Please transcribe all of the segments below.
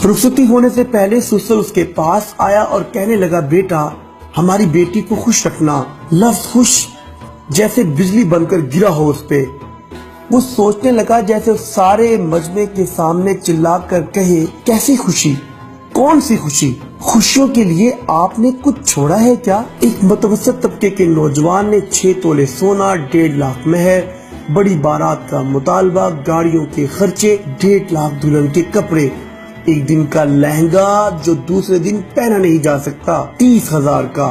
रुखसती होने से पहले ससुर उसके पास आया और कहने लगा, बेटा हमारी बेटी को खुश रखना। लफ्ज खुश जैसे बिजली बनकर गिरा हो उस पे। वो सोचने लगा जैसे सारे मजमे के सामने चिल्लाकर कहे, कैसी खुशी, कौन सी खुशी? खुशियों के लिए आपने कुछ छोड़ा है क्या? एक मतवसत तबके के नौजवान ने 6 तोले सोना, 1.5 लाख मेहर, बड़ी बारात का मुतालबा, गाड़ियों के खर्चे, 1.5 लाख दुल्हन के कपड़े, एक दिन का लहंगा जो दूसरे दिन पहना नहीं जा सकता, 30,000 का।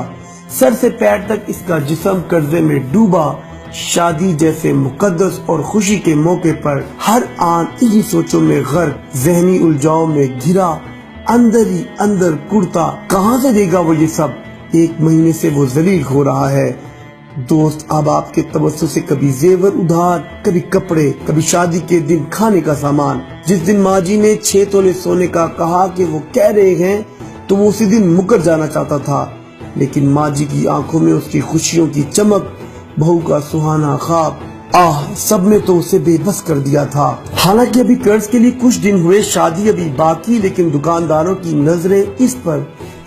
सर से पैर तक इसका जिस्म कर्जे में डूबा। शादी जैसे मुकद्दस और खुशी के मौके पर हर आन इन्हीं सोचों में गर्क, जहनी उलझाओं में घिरा, अंदर ही अंदर कुड़ता। कहाँ से देगा वो ये सब? 1 महीने से वो जलील हो रहा है। दोस्त अब आपके तवज्जो से कभी जेवर उधार, कभी कपड़े, कभी शादी के दिन खाने का सामान। जिस दिन माँ जी ने 6 तोले सोने का कहा कि वो कह रहे हैं, तो वो उसी दिन मुकर जाना चाहता था, लेकिन माँ जी की आंखों में उसकी खुशियों की चमक, बहू का सुहाना ख्वाब, सब ने तो उसे बेबस कर दिया था। हालांकि अभी कर्ज के लिए कुछ दिन हुए, शादी अभी बाकी, लेकिन दुकानदारों की नजरें इस पर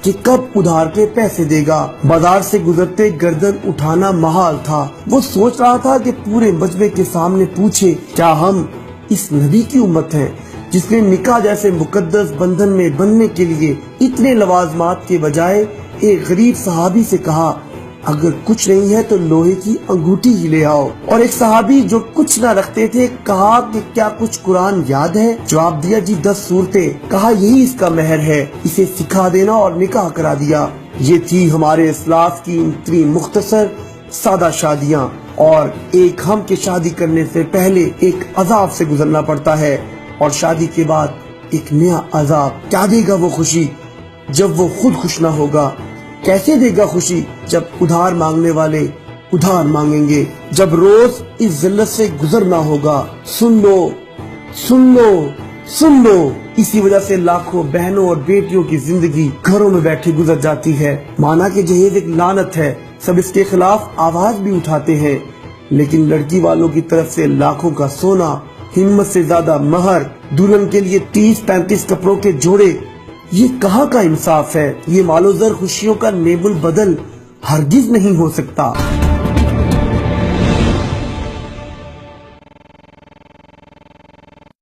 कि कब उधार के पैसे देगा। बाजार से गुजरते गर्दन उठाना महाल था। वो सोच रहा था कि पूरे मजमे के सामने पूछे, क्या हम इस नबी की उम्मत हैं जिसने निकाह जैसे मुकद्दस बंधन में बनने के लिए इतने लवाजमात के बजाय एक गरीब सहाबी से कहा, अगर कुछ नहीं है तो लोहे की अंगूठी ही ले आओ। और एक सहाबी जो कुछ ना रखते थे कहा कि क्या कुछ कुरान याद है? जवाब दिया, जी 10 सूरतें। कहा यही इसका मेहर है, इसे सिखा देना, और निकाह करा दिया। ये थी हमारे इस्लाफ की इतनी मुख्तसर सादा शादियाँ। और एक हम के शादी करने से पहले एक अजाब से गुजरना पड़ता है, और शादी के बाद एक नया अजाब। क्या देगा वो खुशी जब वो खुद खुश ना होगा? कैसे देगा खुशी जब उधार मांगने वाले उधार मांगेंगे, जब रोज इस जिल्लत से गुजरना होगा? सुन लो, सुन लो, सुन लो। इसी वजह से लाखों बहनों और बेटियों की जिंदगी घरों में बैठी गुजर जाती है। माना कि जहेज एक लानत है, सब इसके खिलाफ आवाज भी उठाते हैं, लेकिन लड़की वालों की तरफ से लाखों का सोना, हिम्मत से ज्यादा महर, दुल्हन के लिए 30-35 कपड़ों के जोड़े, ये कहाँ का इंसाफ है? ये मालोज़र खुशियों का नेबुल बदल हरगिज नहीं हो सकता।